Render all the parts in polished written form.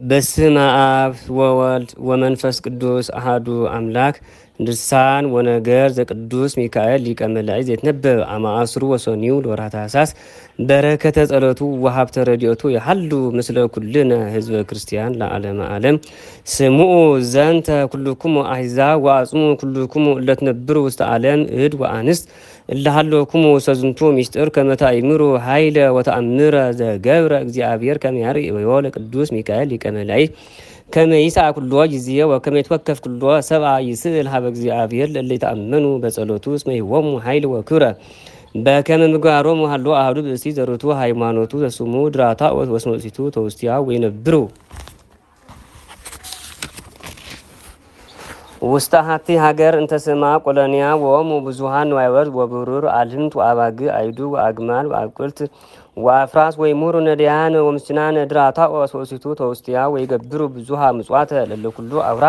በስመ አብ ወወልድ ወመንፈስ ቅዱስ አሐዱ አምላክ ድርሳን ወነገር ዘቅዱስ ሚካኤል ሊቀ መላእክት ዘይትነበብ አማእስሩ ወሰኒው ለወርኃ ታኅሣሥ በረከተ ጸሎቱ ወሀብተ ረድኤቱ የሐሉ ምስለ ኩልነ ህዝበ ክርስቲያን ለዓለመ ዓለም። ስምዑ ዘንተ ኩልክሙ አሕዛብ ወአጽሙ ኩልክሙ እለ ትነብሩ ውስተ ዓለም እድ ወአንስት እለ ሀሎክሙ ሰዝንቱ ምስጢር ከመ ታእምሩ ኃይለ ወተአምረ ዘገብረ እግዚአብሔር ከመ ያርአዮ ለቅዱስ ሚካኤል ሊቀ መላእክት ከመ ይስዓ ኩሎ ጊዜ ወከመ ይትወከፍ ኩሎ ሰብአ ይስእል ሀበ እግዚአብሔር ለእለ ይተአመኑ በጸሎቱ እስመ ይሁቦሙ ኃይል ወክብረ በከመ ምግባሮሙ ሀሎ አሐዱ ብእሲ ዘርቱ ሃይማኖቱ ዘስሙ ድራታኦስ ወስመሲቱ ተውስቲያ ወይነብሩ ውስተ ሀቲ ሀገር እንተ ስማ ቆሎንያ ወኦሙ ብዙኃን ንዋይወት ወብሩር አልህምት ወአባግ አይዱ ወአግማል ወአብቁልት ወአፍራስ ወይሙሩ ነዳያን ወምስናን ድራታኦስ ወሲቱ ተውስቲያ ወይገብሩ ብዙኃ ምጽዋተ ለለኩሉ አውራ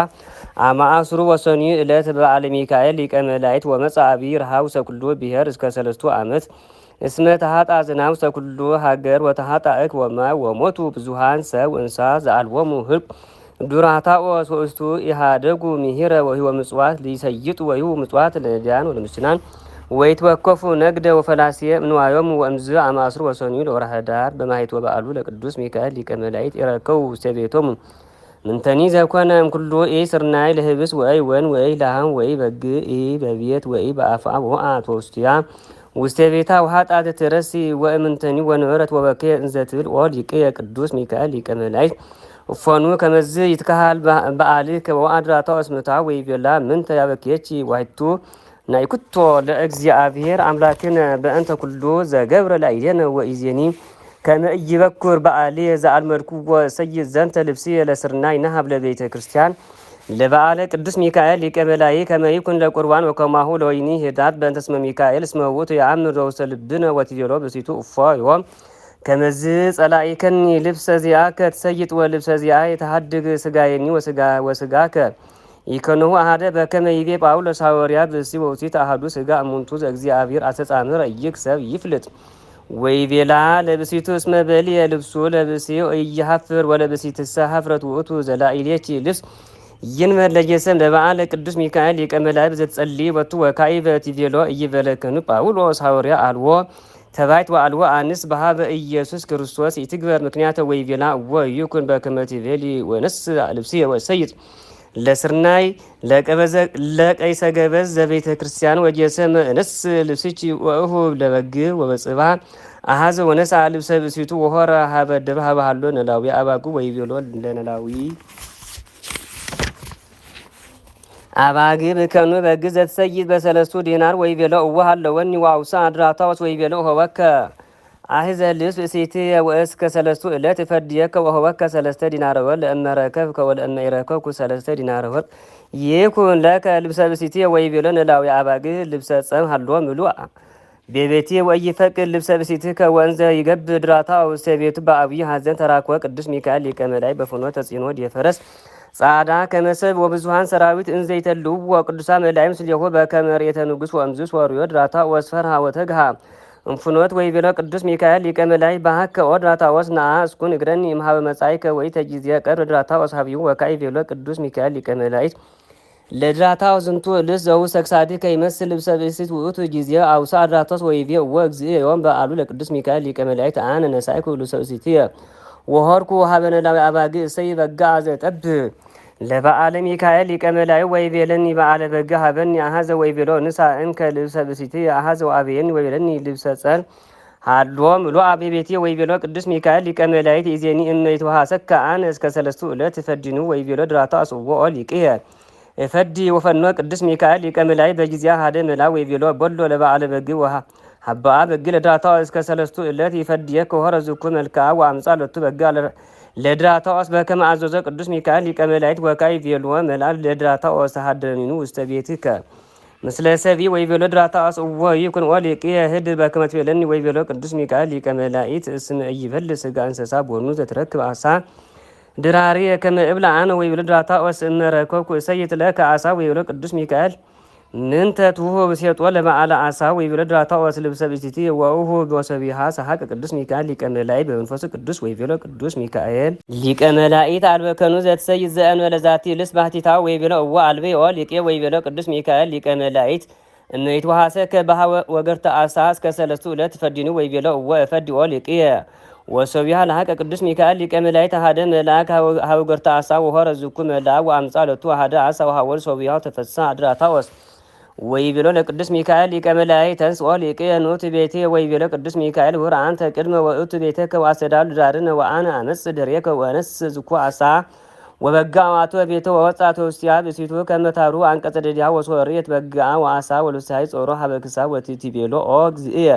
አማእስሩ ወሰኒ ዕለት በዓለ ሚካኤል ሊቀ መላእክት ወመጽአ ዐቢይ ረኃብ ሰኩሉ ብሔር እስከ 3 ዓመት እስመ ተሃጣ ዝናብ ሰኩሉ ሀገር ወተሃጣ እክ ወማይ ወሞቱ ብዙኃን ሰብ እንስሳ ዘአልቦሙ ህልቅ ዱራታኦስ ወእስቱ ኢሃደጉ ሚሂረ ወሂወ ምጽዋት ሊሰይጡ ወሂው ምጽዋት ለነዳያን ወለምስናን ወይትወከፉ ነግደ ወፈላስየ እምንዋዮሙ ወእምዝ አማእስሩ ወሰኒ ለወርኃ ኅዳር በማኅሌተ በዓሉ ለቅዱስ ሚካኤል ሊቀ መላእክት ይረከቡ ውስተ ቤቶሙ ምንተኒ ዘኮነ እምኩሉ ኢስርናይ ለህብስ ወይ ወን ወይ ላም ወይ በግዕ በቤት ወይ በአፍአ ወአት ወውስቲያ ውስተ ቤታ ወኃጣት ትረሲ ወእምንተኒ ወነበረት ወበከየ እንዘ ትብል ኦ ሊቅየ ቅዱስ ሚካኤል ሊቀ መላእክት እፎኑ ከመዝ ይትካሃል በዓልከ ወአድራታኦስ ምታ ወይቤላ ምንተ ያበክየቺ ዋይቱ ናይኩቶ ለእግዚአብሔር አምላክነ በእንተ ኩሉ ዘገብረ ላዕሌነ ወኢዜኒ ከመ ኢይበኩር በዓሌ ዘአልመልኩዎ ሰይድ ዘንተ ልብስየ ለስርናይ ነሀብ ለቤተ ክርስቲያን ለበዓለ ቅዱስ ሚካኤል ሊቀ መላእክት ከመ ይኩን ለቁርባን ወከማሁ ለወይኒ ኅዳር በእንተ እስመ ሚካኤል እስመ ውእቱ የአምር ውስተ ልብነ ወትቤሎ ብእሲቱ እፎ ዮም ከመዝ ጸላኢከኒ ልብሰ ዚአከ ትሰይጥ ወልብሰ ዚአ የተሃድግ ስጋየኒ ወስጋከ ይከነሁ አሐደ በከመ ይቤ ጳውሎስ ሐዋርያ ብእሲ ወውእቱ አሐዱ ስጋ እሙንቱ ዘእግዚአብሔር አስተጻምረ ይክሰብ ይፍልጥ ወይቤላ ለብእሲቱ እስመ በልየ ልብሱ ለብእሲ ኢይሐፍር ወለብእሲትሰ ኀፍረት ውእቱ ዘላዕሌኪ ልብስ ይንመር ለጌሰም ለበዓለ ቅዱስ ሚካኤል ሊቀ መላእክት ዘትጸልይ ቦቱ ወካዕበ ትቤሎ ኢይበለከኑ ጳውሎስ ሐዋርያ አልቦ ተባይት ወአልቦ አንስ በሀበ ኢየሱስ ክርስቶስ ይትግበር ምክንያተ ወይቤላ እወ ይኩን በከመ ትቤሊ ወነስ ልብስየ ወሰይጥ ለስርናይ ለቀይሰ ገበዝ ዘቤተ ክርስቲያን ወጌሰም እንስ ልብስቺ ወእሁ ለበግ ወበጽባ አሐዘ ወነሳ ልብሰ ብእሲቱ ወሆረ ሀበ ደብረ ሀሎ ነላዊ አባጉ ወይቤሎ ለነላዊ አባግ ብከኑ በግ ዘትሰይጥ በሰለስቱ ዲናር ወይቤሎ እወ ሀለወኒ ወአውሳ አድራታኦስ ወይቤሎ ሆወከ አሕዘ ልብስ ብእሲትየ ወእስከ 3 ዕለት እፈድየከ ወሆወከ 3 ዲናረ ወርቅ ለእመ ረከብከ ወለእመ ኢረከብኩ 3 ዲናረ ወርቅ ይኩን ለከ ልብሰ ብእሲትየ ወይቤሎ ነላዊ አባግ ልብሰ ጸም ሀሎ ምሉእ ቤቤትየ ወኢይፈቅድ ልብሰ ብእሲትከ ወእንዘ ይገብር ድራታኦስ ውስተ ቤቱ በዐቢይ ኀዘን ተራክወ ቅዱስ ሚካኤል ሊቀ መላእክት በፍኖተ ጽዮን ዲፈረስ ጻዕዳ ከመሰብ ወብዙኃን ሰራዊት እንዘ ይተልውዎ ቅዱሳን መላእክት ምስሌሁ በከመ ርኤተ ንጉሥ ወእምዝ ወርዮ ድራታኦስ ፈርሃ ወተግሃ እንፍኖት ወይቤሎ ቅዱስ ሚካኤል ሊቀ መላእክት ባሕከ ኦ ድራታኦስ ነአ እስኩን እግረኒ እምኀበ መጻእከ ወኢተ ጊዜ ቀርብ ድራታኦስ ሀቢሁ ወካዕቤሎ ቅዱስ ሚካኤል ሊቀ መላእክት ለድራታኦስ ዝንቱ ልብስ ዘውስተ ክሳድከ ይመስል ልብሰ ብእሲት ውእቱ ጊዜ አውሳ ድራታኦስ ወይቤ እወ እግዚእ ዮም በዓሉ ለቅዱስ ሚካኤል ሊቀ መላእክት አነ ነሣእኩ ልብሰ ብእሲትየ ወሆርኩ ሀበ ነላዊ አባግ እሰይ በግዕ ዘጠብብ ለበዓለ ሚካኤል ሊቀ መላእክት ወይቤለኒ በዓለ በግ ሀበኒ አሐዘ ወይቤሎ ንሳ እንከ ልብሰ ብእሲትየ አሐዘ ወአብየኒ ወይቤለኒ ልብሰ ጸር ሀሎ ምሉእ ቤቤትየ ወይቤሎ ቅዱስ ሚካኤል ሊቀ መላእክት ኢዜኒ እመ ይትወሃሰከ አነ እስከ 3 ዕለት እፈድኑ ወይቤሎ ድራታኦስ እወ ኦ ሊቅየ እፈዲ ወፈኖ ቅዱስ ሚካኤል ሊቀ መላእክት በጊዜ ሀደ መላ ወይቤሎ ቦሎ ለበዓለ በግ ሀበአ በግ ለድራታኦስ እስከ 3 ዕለት ይፈድየከ ወሆረ ዝኩ መልክዓ ወአምጻ ሎቱ በግ ለድራታኦስ በከመ አዘዞ ቅዱስ ሚካኤል ሊቀ መላእክት ወካዕቤሎ መልአክ ለድራታኦስ ተሃደኒኑ ውስተ ቤትከ ምስለ ሰብእ ወይቤሎ ድራታኦስ እወ ይኩን ኦ ሊቅየ ህድር በከመ ትቤለኒ ወይቤሎ ቅዱስ ሚካኤል ሊቀ መላእክት እስመ ኢይበልዕ ሥጋ እንስሳ ቦኑ ዘትረክብ ዓሣ ድራርየ ከመ እብላ አነ ወይቤሎ ድራታኦስ እመ ረከብኩ እሰይጥ ለከ ዓሣ ወይቤሎ ቅዱስ ሚካኤል ምንተ ትሁብ ሴጦ ለበዓለ አሳ ወይቤሎ ድራታኦስ ልብሰ ብእሲቲ ወእሁ በወሰቢሃ ሰሐቅ ቅዱስ ሚካኤል ሊቀ መላእክት በመንፈሱ ቅዱስ ወይቤሎ ቅዱስ ሚካኤል ሊቀ መላእክት አልበከኑ ዘትሰይ ዘእንበለ ዛቲ ልስ ባህቲታ ወይቤሎ እወ አልቤ ኦ ሊቄ ወይቤሎ ቅዱስ ሚካኤል ሊቀ መላእክት እመይት ወሐሰከ ባህ ወገርተ አሳ እስከ ሰለስቱ ዕለት ፈዲኑ ወይቤሎ እወ እፈዲ ኦ ሊቄ ወሶቢያ ለሀቀ ቅዱስ ሚካኤል ሊቀ መላእክት አሐደ መልአክ ሀውገርተ አሳ ወሆረ ዝኩ መልአክ ወአምጻ ለቱ አሐደ አሳ ወሐወል ሶቢያው ተፈሳ ድራታኦስ ወይቤሎ ለቅዱስ ሚካኤል ሊቀ መላእክት ተንሥኦ ሊቄ ኑት ቤቴ ወይቤሎ ቅዱስ ሚካኤል ሁር አንተ ቅድመ ወእቱ ቤተከ ወአሰዳሉ ዳርነ ወአነ አመጽ ድሬከ ወነስ ዝኩ አሳ ወበጋ ዋቶ ቤተ ወወጻቶ ውስቲያ ብሲቱ ከመታሩ አንቀጸ ደዲያ ወሶሬት በጋ ወአሳ ወልሳይ ጾሮ ሀበክሳ ወቲቲቤሎ ኦ እግዚእ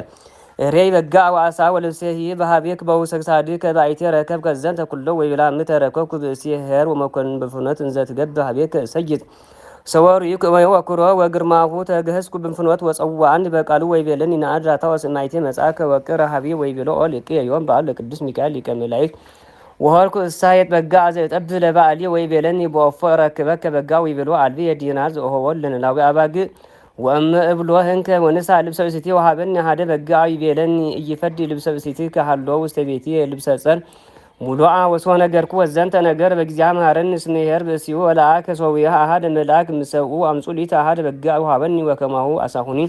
ሬይ በጋ ወአሳ ወልሰሂ በሀቤክ በውሰግሳዲ ከባይቴ ረከብ ከዘንተ ኩሎ ወይቤላ ምተረከብኩ ብእሲ ሄር ወመኮንን በፍኖት እንዘት ገብ ሀቤክ ሰይድ ሰወሩ ወኩሮ ወግርማሁ ተገህስኩ ብንፍኖት ወጸዋን በቃሉ ወይቤልን ይናድራታ ወስናይቴ መጻከ ወቅር ሀቢ ወይቤሎ ኦ ሊቄ ዮም በዓል ለቅዱስ ሚካኤል ሊቀ መላእክት ወሆልኩ እሳየት በጋ ዘጠብ ለባዕሊ ወይቤለኒ በወፎ ረክበከ በጋ ወይቤሎ አልቢ የዲናር ዘሆወል ለነላዊ አባግ ወእመ እብሎ ህንከ ወንሳ ልብሰ ብእሲቲ ወሀበኒ ሀደ በጋ ይቤለኒ እይፈዲ ልብሰ ብእሲቲ ከሃሎ ውስተ ቤቲ ልብሰ ጸር ሙሉአ ወሶ ነገርኩ ወዘንተ ነገር በጊዜያ ማረን ስሜሄር በሲኡ ወላከ ሶዊያ አሐደ መልአክ ምሰኡ አምጹሊት አሐደ በጋ ወሀበኒ ወከማሁ አሳሁኒ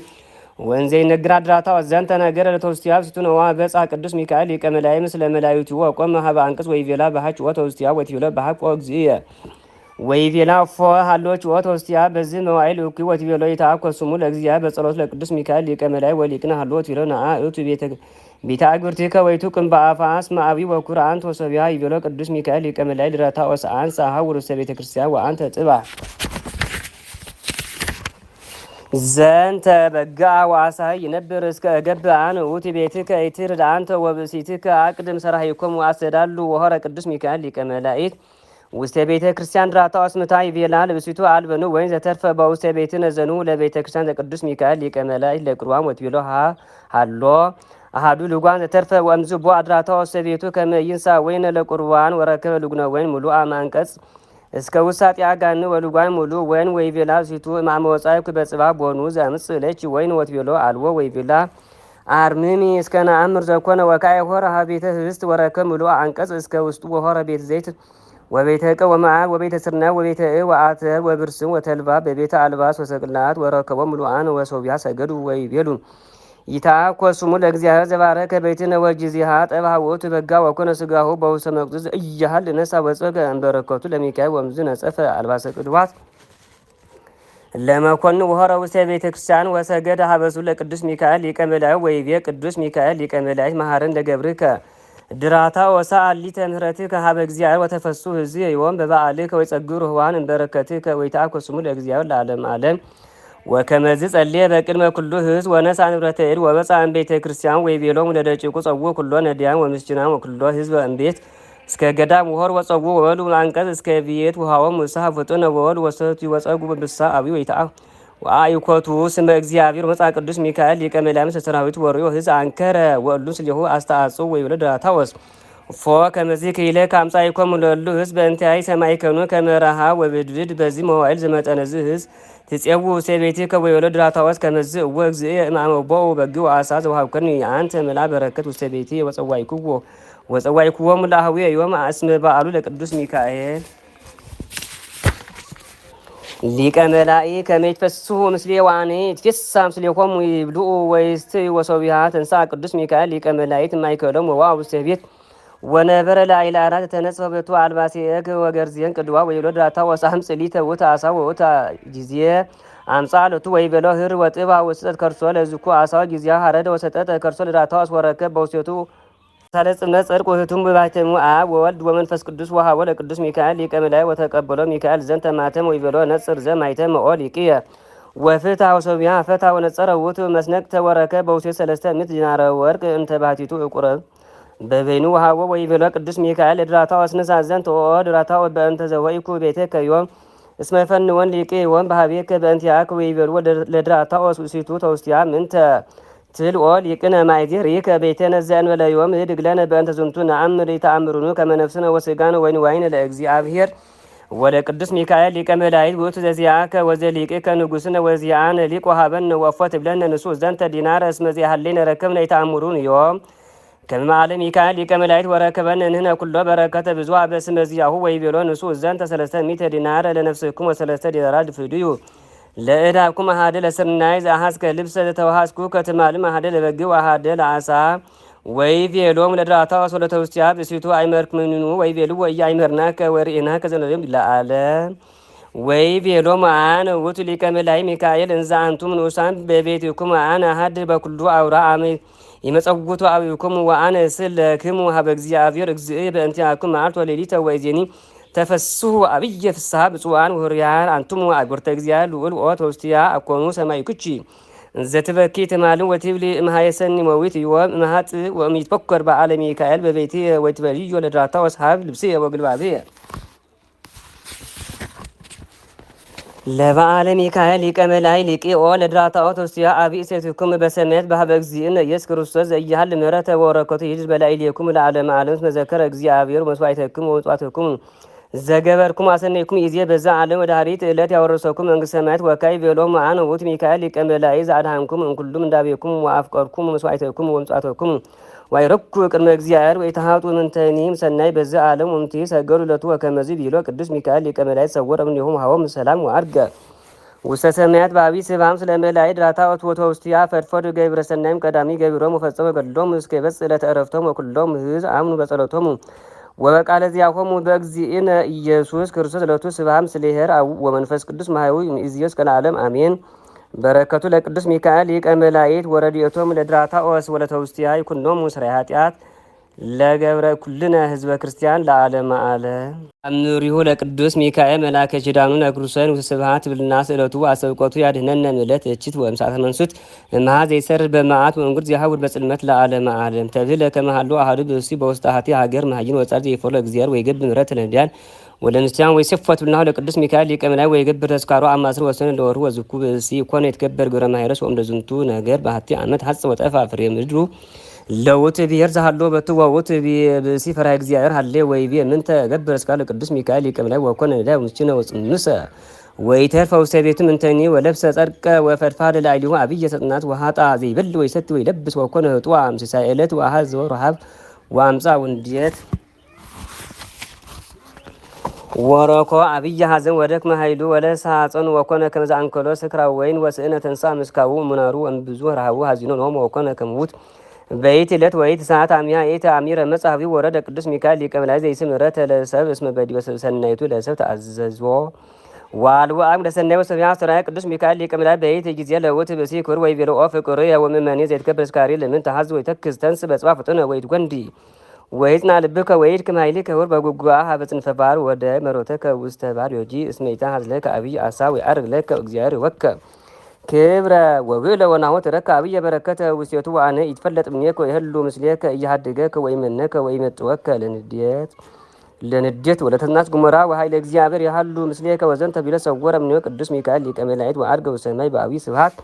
ወንዘ ይነግራ ድራታ ወዘንተ ነገር ለተውስቲያ ብስቱ ነዋ በጻ ቅዱስ ሚካኤል ሊቀ መላእክት ምስለ መላእክቱ ወቆመ ሀበ አንቅጽ ወይቤላ ባህጭ ወተውስቲያ ወቲውለ ባህቅ ወግዚየ ወይቤላ ፎ ሃሎች ወተውስቲያ በዚህ መዋይል እኩ ወቲቤሎ ይታኮስሙ ለግዚያ በጸሎት ለቅዱስ ሚካኤል ሊቀ መላእክት ወሊቅና ሃሎት ይለና እቱ ቤተ አግብርቲከ ወይቱ ቅንባ አፋስ ማአቢ ወኩራን ተሰቢያ ይቤሎ ቅዱስ ሚካኤል ሊቀ መላእክት ድራታ ወሰአን ሳሃ ወርሰ ቤተ ክርስቲያን ወአንተ ጥባ ዘንተ በጋ ዋሳ ይነብር እስከ ገብአን ውቲ ቤትከ ይትርድ አንተ ወብእሲትከ አቅድም ሰራሂኮም ወአሰዳሉ ወሆረ ቅዱስ ሚካኤል ሊቀ መላእክት ውስተ ቤተ ክርስቲያን ድራታ ወስምታ ይቤላ ለብሲቱ አልበኑ ወይን ዘተርፈ በውስተ ቤት ነዘኑ ለቤተ ክርስቲያን ለቅዱስ ሚካኤል ሊቀ መላእክት ለቅርዋም ወትቤሎ ሃሎ አሃዱ ልጓን ዘተርፈ ወምዝ ቦ አድራታ ወስተ ቤቱ ከመይንሳ ወይን ለቁርባን ወረከበ ልጉነ ወይን ሙሉ አማንቀጽ እስከ ውሳጥ ያጋን ወልጓን ሙሉ ወይን ወይቤላ ሲቱ ማመወጻይ በጽባ ቦኑ ዘምጽ ለች ወይን ወትቤሎ አልዎ ወይቤላ አርምሚ እስከ ናአምር ዘኮነ ወካይ ሆረ ሀቤተ ህብስት ወረከ ሙሉ አንቀጽ እስከ ውስጡ ወሆረ ቤት ዘይት ወቤተ እቀ ወመዓር ወቤተ ስርና ወቤተ ወአተር ወብርስም ወተልባ በቤተ አልባስ ወሰቅላት ወረከቦ ሙሉአን ወሶቢያ ሰገዱ ወይቤሉ ይታኮስሙ ለእግዚአብሔር ዘባረከ ቤትነ ወጊዜሃ ጠባውት በጋ ወኮነ ስጋሁ በውሰ መቅዱስ እያህል ነሳ ወጸገ እንበረከቱ ለሚካኤል ወምዝ ነጸፈ አልባሰ ቅዱባት ለመኮን ወሆረ ውስተ ቤተ ክርስቲያን ወሰገደ ሀበሱ ለቅዱስ ሚካኤል ሊቀ መላእክት ወይቤ ቅዱስ ሚካኤል ሊቀ መላእክት መሐረን ለገብርከ ድራታ ወሳ አሊተ ምህረትከ ሀበ እግዚአብሔር ወተፈሱ ህዝብ ይወም በበዓልከ ወይጸግሩ ህዋን እንበረከትከ ወይታኮስሙ ለእግዚአብሔር ለዓለም ዓለም ወከመዝ ጸልየ በቅድመ ኩሉ ህዝብ ወነሳ ንብረተ እድ ወበጻ ቤተ ክርስቲያን ወይቤሎሙ ለደቂቁ ጸው ኩሎ ነዲያን ወምስኪናን ወኩሎ ህዝብ እምቤት እስከ ገዳም ወሆር ወጸው ወበሉ አንቀጽ እስከ ቤት ውሃወም ውሳህ ፍጡነ ወወል ወሰቱ ወጸጉ በብሳ አቢ ወይታ ወአይኮቱ ስመ እግዚአብሔር ወጻ ቅዱስ ሚካኤል ሊቀ መላእክት ሰራዊት ወሪዮ ህዝብ አንከረ ወሉ ስለሁ አስተአጹ ወይብለ ዳታወስ ፎ ከመዚህ ከይለ ካምጻይኮም ለሉ ህዝብ እንታይ ሰማይከኑ ከመራሃ ወብድብድ በዚህ መዋዕል ዘመጠነዝ ህዝብ ትጼው ሰቤቲ ከወይወለ ድራታወስ ከመዝ ወግዝ ማመቦ በግው አሳ ዘዋብከኒ አንተ መላ በረከት ወሰቤቲ ወጸዋይኩዎ ሙላህዊ ዮም አስመ በዓሉ ለቅዱስ ሚካኤል ሊቀ መላእክት ከመይትፈሱ ምስሌ ዋኔ ትፈሳ ምስሌኮም ይብሉ ወይስት ወሶቢያ ተንሳ ቅዱስ ሚካኤል ሊቀ መላእክት ማይከሎም ወዋ ውስተ ቤት ወነበረ ላይላ አራት ተነጽፈ በቱ አልባሲክ ወገርዚን ቅድዋ ወይሎ ዳታ ወሳም ጽሊተ ወታ አሳው ወታ ጊዜ አምጻለቱ ወይበሎ ህር ወጥባ ወሰጠት ከርሶ ለዝኩ አሳው ጊዜ ሀረደ ወሰጠት ከርሶ ለዳታ ወረከ በውስቴቱ ሳለጽነ ጽድቅ ወህቱም በባህተሙ አብ ወወልድ ወመንፈስ ቅዱስ ወሀቦ ለቅዱስ ሚካኤል ሊቀ መላእክት ወተቀበሎ ሚካኤል ዘንተ ማተም ወይበሎ ነጽር ዘማይተም ኦል ይቅየ ወፍታ ወሶቢያ ፈታ ወነጸረ ውቱ መስነቅ ተወረከ በውስቴ ሰለስተ ምት ዲናረ ወርቅ እንተ ባቲቱ እቁረብ በበይኑ ወሀቦ ወይበሎ ቅዱስ ሚካኤል ድራታ ወስነሳ ዘንተ ኦ ድራታ በእንተ ዘወይኩ ቤተ ከዮም እስመ ፈን ወን ሊቄ ወን በሀቤከ በእንቲአክ ወይበሎ ለድራታ ወስሲቱ ተውስቲያ ምንተ ትልኦ ሊቅነ ማይዜር ይከ ቤተነ ዘእንበለ ዮም ድግለነ በእንተ ዝንቱ ነአምር ይተአምሩኑ ከመ ነፍስነ ወስጋነ ወይን ለእግዚአብሔር ወደ ቅዱስ ሚካኤል ሊቀ መላእክት ውእቱ ዘዚአከ ወዘሊቅከ ንጉሥነ ወዚአነ ሊቅ ወሀበነ ወፎት ብለነ ንሱ ዘንተ ዲናረ እስመ ዚአሐሌነ ረከብነ ይተአምሩን ዮም ከመ ሚካኤል ሊቀ መላእክት ወረከበነ ንሕነ ኩሎ በረከተ ብዙኃ በስመ ዚአሁ ወይቤሎ ንሱ ዘንተ ሰለስተ ሚእተ ዲናረ ለነፍስክሙ ወሰለስተ ዲናራት ፍድዩ ለእዳብኩም አሐደ ለስርናይ ዘአሐዝከ ልብሰ ዘተወሐዝኩ ከትማልም አሐደ ለበግዕ ወአሐደ ለዓሣ ወይቤሎም ለድራታ ወሶለተ ውስቲያ ብእሲቱ አይመርክምኑ ወይቤሉ ወኢያእመርናከ ወርኢናከ ዘነብም ለዓለም ወይቤሎም አነ ውእቱ ሊቀ መላእክት ሚካኤል እንዘ አንቱም ንዑሳን በቤትክሙ አነ አሐድ በኩሉ አውራ አመ ይመጸውቱ አብይክሙ ወአነ እስእለክሙ ሀበ እግዚአብሔር እግዚእ በእንቲአክሙ መዓልተ ወሌሊተ ወይዜኒ ተፈስሑ አብየ ፍስሐ ብፁዓን ወህሩያን አንቱም አግብርተ እግዚአብሔር ልዑል ኦት ውስቲያ አኮኑ ሰማይኩቺ ዘትበኪ ትማልን ወትብሊ እምሃየሰኒ መዊት ዮም እምሃጥ ወሚትፈከር በዓለ ሚካኤል በቤቴ ወትበልዮ ለድራታ ወስሃብ ልብሴ ወግልባቤ ለበዓለ ሚካኤል ሊቀ መላእክት ሊቂኦ ለድራታኦ ተውስቲያ አብይ ሴትኩም በሰማያት በሀበ እግዚእነ ኢየሱስ ክርስቶስ ዘኢያህል ምሕረተ ወበረከቱ ይእዜሰ በላዕሌክሙ ለዓለመ ዓለም መዘከረ እግዚአብሔር መስዋዕተክሙ ወመሥዋዕተክሙ ዘገበርኩም አሰነይኩም ይዜ በዛ ዓለም ወዳሪት ዕለት ያወረሰኩም መንግሥተ ሰማያት ወካይ ቤሎም አነ ውእቱ ሚካኤል ሊቀ መላእክት ዘአድኃንኩም እምኩሉም እንዳቤኩም ወአፍቀርኩም መስዋዕተክሙ ወመሥዋዕተክሙ ዋይረኩ ቅድመ እግዚአብሔር ወይተሃጡ ምንተኒም ሰናይ በዛ ዓለም ወምቲ ሰገዱ ለቱ ወከመዝ ቢሎ ቅዱስ ሚካኤል ሊቀ መላእክት ሰወረ እምኔሆም ሀቦም ሰላም ወአርገ ውስተ ሰማያት በአብይ ስብሐም ስለ መላእክት ድራታ ወትወቶ ውስቲያ ፈድፈዱ ገብረ ሰናይም ቀዳሚ ገቢሮም ወፈጸመ ገድሎም እስከ ይበጽሕ ዕለተ ዕረፍቶም ወኩሎም ሕዝብ አምኑ በጸሎቶሙ ወበቃለ ዚአኮሙ በእግዚእነ ኢየሱስ ክርስቶስ ዕለቱ ስብሐም ስሌሄር ወመንፈስ ቅዱስ ማህያዊ እምይእዜሰ ከለዓለም አሜን። በረከቱ ለቅዱስ ሚካኤል ሊቀ መላእክት ወረድኤቶም ለድራታኦስ ወለተውስቲያ ይኩኖሙ ስራይ ኃጢአት ለገብረ ኩልነ ህዝበ ክርስቲያን ለዓለመ ዓለም። አምሪሁ ለቅዱስ ሚካኤል መልአከ ኪዳኑ ነግሩሰን ስብሐት ብልና ስእለቱ አሰብቆቱ ያድኅነነ ምለት እችት ወእምሳተ መንሱት እምሃ ዘይሰር በመዓት ወእንጉድ ዚያውድ በጽልመት ለዓለመ ዓለም ተብለ ከመሃሉ አሐዱ ብእሲ በውስተ ሀቲ ሀገር መሃይን ወጻር ዘይፈሩ ለእግዚአብሔር ወይገብ ምሕረት ለነዳያን ወለንስቲያን ወይስፈት ብልና ለቅዱስ ሚካኤል ሊቀ መላእክት ወይገብር ተስካሮ አማስር ወሰነ ለወሩ ወዝኩ ብእሲ ኮነ ይትገበር ግብረ ማይረስ ወእምደ ዝንቱ ነገር በሀቲ ዓመት ሐጽ ወጠፋ ፍሬ ምድሩ ለውት ብሔር ዘሃሎ በትዋውት ብእሲ ፈሪሃ እግዚአብሔር ሀሌ ወይቤ ምን ተገብር እስካለ ቅዱስ ሚካኤል ሊቀ መላእክት ወኮነ ነዳይ ወምስኪነ ወጽምሰ ወይተርፈ ውስተ ቤቱ ምንተኒ ወለብሰ ጸድቀ ወፈድፋደ ላዕሌሁ አብየ ሰጥናት ወሃጣ ዘይበል ወይሰቲ ወይለብስ ወኮነ ህጡዋ አምስሳ ዕለት ወአሐዝ ወረሃብ ወአምጻ ውንድየት ወረኮ አብይ ሀዘን ወደክመ ኃይሉ ወለሳጸኑ ወኮነ ከመዛ አንከሎ ስክራ ወይን ወስእነ ተንሳ ምስካቡ ሙናሩ እምብዙ ረሃቡ ሀዚኖ ነው ወኮነ ከመውት በይት ዕለት ወይት ሰዓት አሚያ ኤተ አሚረ መጽሐፊ ወረደ ቅዱስ ሚካኤል ሊቀ መላእክት ዘይስም ምሕረተ ለሰብ እስመ በዲበ ሰናይቱ ለሰብ ተአዘዞ ዋልው አም ለሰናይ ወሰቢያ ሰራይ ቅዱስ ሚካኤል ሊቀ መላእክት በይት ጊዜ ለውት በሲ ኩር ወይ ቢሮ ፍቅር ወመመኔ ዘይትከበር ስካሪ ለምን ተሐዝ ወይ ተክስ ተንስ በጽባ ፍጥነ ወይት ጎንዲ ወይጽና ልብከ ወይድ ከማይሊ ከወር በጉጓ ሀበጽን ፈባር ወደ መሮተ ከውስተ ባር ዮጂ እስሜታ ሀዝለ ከአብይ አሳ ወይ አርግ ለከ እግዚአብሔር ወከ ክብረ ወብለ ወናሁ ተረከ አብይ በረከተ ውስየቱ ዋነ ይትፈለጥ ምኔከ ይህሉ ምስሌከ እያሃደገከ ወይመነከ ወይመጥወከ ለንዴት ወለተናስ ጉመራ ወኃይለ እግዚአብሔር ያሃሉ ምስሌከ ወዘንተ ቢለ ሰወረ ምኔው ቅዱስ ሚካኤል ሊቀ መላእክት ወአርገ ወሰማይ በአብይ ስብሐት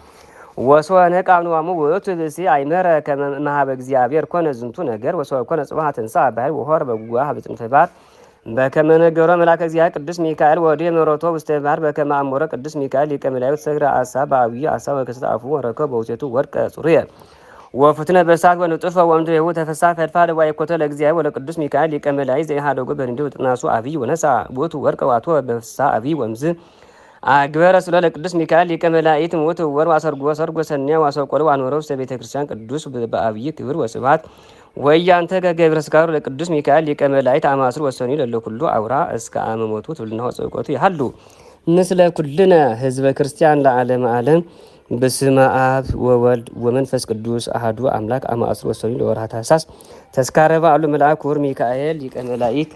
ወሶነ ቃኑዋሙ ወቱ ብሲ አይመረ ከመሃበ እግዚአብሔር ኮነ ዝንቱ ነገር ወሶ ኮነ ጽባህ ተንሳ ባይ ወሆር በጉዋ ሀበጽን ፈባር በከመ ነገሮ መልአከ እግዚአብሔር ቅዱስ ሚካኤል ወዲ መሮቶ ውስተ ባር በከመ አሞረ ቅዱስ ሚካኤል ሊቀ መላእክት ሰግረ አሳ በአብይ አሳ ወከስተ አፉ ወረከ በውሴቱ ወርቀ ጽሩየ ወፍትነ በሳት ወንጥፈ ወምድ ይሁ ተፈሳ ፈድፋ ለዋይኮተ ለእግዚአብሔር ወለቅዱስ ሚካኤል ሊቀ መላእክት ዘይሃደጎ በእንዲሁ ጥናሱ አብይ ወነሳ ቦቱ ወርቀ ዋቶ በፍሳ አብይ ወምዝ አግበረ ስለ ለቅዱስ ሚካኤል ሊቀ መላእክት ሞት ወር ዋሰርጎ ሰርጎ ሰኒያ ዋሰቆለ ዋኖረው ቤተ ክርስቲያን ቅዱስ በአብይ ክብር ወስብሐት ወያንተ ከገብረ ስካሩ ለቅዱስ ሚካኤል ሊቀ መላእክት አማስር ወሰኒ ለለኩሉ አውራ እስከ አመሞቱ ትልና ወጽቆቱ ይሃሉ ምስለ ኩልነ ህዝበ ክርስቲያን ለዓለም ዓለም በስመ አብ ወወልድ ወመንፈስ ቅዱስ አሐዱ አምላክ አማስር ወሰኒ ለወርሃ ታኅሳስ ተስካረ በዓሉ መልአክ ወር ሚካኤል ሊቀ መላእክት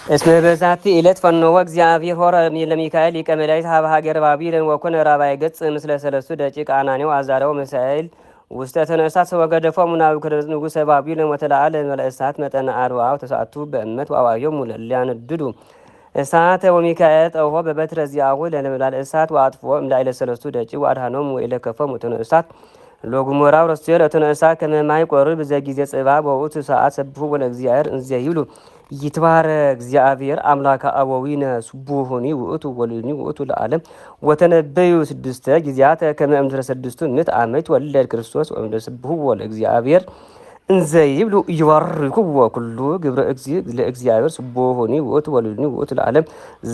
እስመ በዛቲ ዕለት ፈነወ እግዚአብሔር ሆረ ለሚካኤል ሊቀ መላእክት ሀበ ሀገረ ባቢሎን ወኮነ ራባይ ገጽ ምስለ ሰለስቱ ደቂቅ አናኒው አዛርያው ሚሳኤል ውስተ ተነሳት ወገደፎ ናቡከደነፆር ንጉሠ ባቢሎን ወተለዓለ መለእሳት መጠነ አርባው ተሰዓቱ በእመት ወአዋዮሙ ሊያነድዱ እሳተ ወሚካኤል ጠውሆ በበትረ ዚአሁ ለእሳት ወአጥፎ እምላዕለ ሰለስቱ ደቂቅ ወአድኃኖሙ ወኢለከፎሙ እሳት ሎጉሞራ ረስቴል ለተነሳ ከመማይ ቆርብ በዘጊዜ ጽባ በውት ሰዓት ሰብሑ ወለእግዚአብሔር እንዘ ይብሉ ይትባረ እግዚአብሔር አምላከ አበዊነ ስቡሁኒ ውእቱ ወልድኒ ውእቱ ለዓለም ወተነበዩ ስድስተ ጊዜያት ከመእምድረ ስድስቱ ምት ዓመት ወለድ ክርስቶስ ወእምደ ስቡሁ ወለእግዚአብሔር እንዘ ይብሉ ይባርኩዎ ኩሉ ግብረ ለእግዚአብሔር ስቡሁኒ ውእቱ ወልድኒ ውእቱ ለዓለም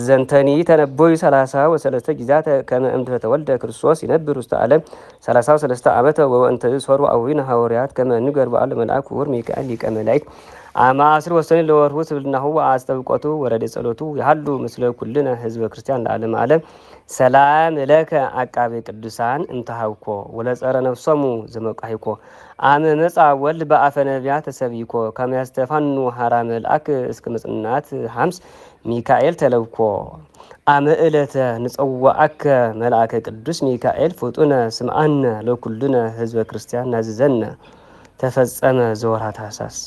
ዘንተኒ ተነበዩ 33 ጊዜያት ከመእምድረ ተወልደ ክርስቶስ ይነብር ውስተ ዓለም 33 ዓመተ ወእንተ ሰሩ አዊነ ሐዋርያት ከመ ንገር በዓለ መልአክ ወር ሚካኤል ሊቀ መላእክት አማስር ወሰኔ ለወርሁ ስብልናሁ አስተብቆቱ ወረደ ጸሎቱ ያሉ ምስለ ኩልነ ህዝበ ክርስቲያን ለዓለም ዓለም ሰላም ለከ አቃቤ ቅዱሳን እንተሃውኮ ወለጸረ ነፍሶሙ ዘመቃሂኮ አመ መጻ ወልድ በአፈ ነቢያት ተሰቢኮ ከመያስተፋኑ ሐራ መልአክ እስከ መጽናት ሐምስ ሚካኤል ተለውኮ አመ ዕለተ ንጸዋአከ መልአከ ቅዱስ ሚካኤል ፍጡነ ስምዓነ ለኩልነ ህዝበ ክርስቲያን ናዝዘነ ተፈጸመ ዘወርኃ ታኅሣሥ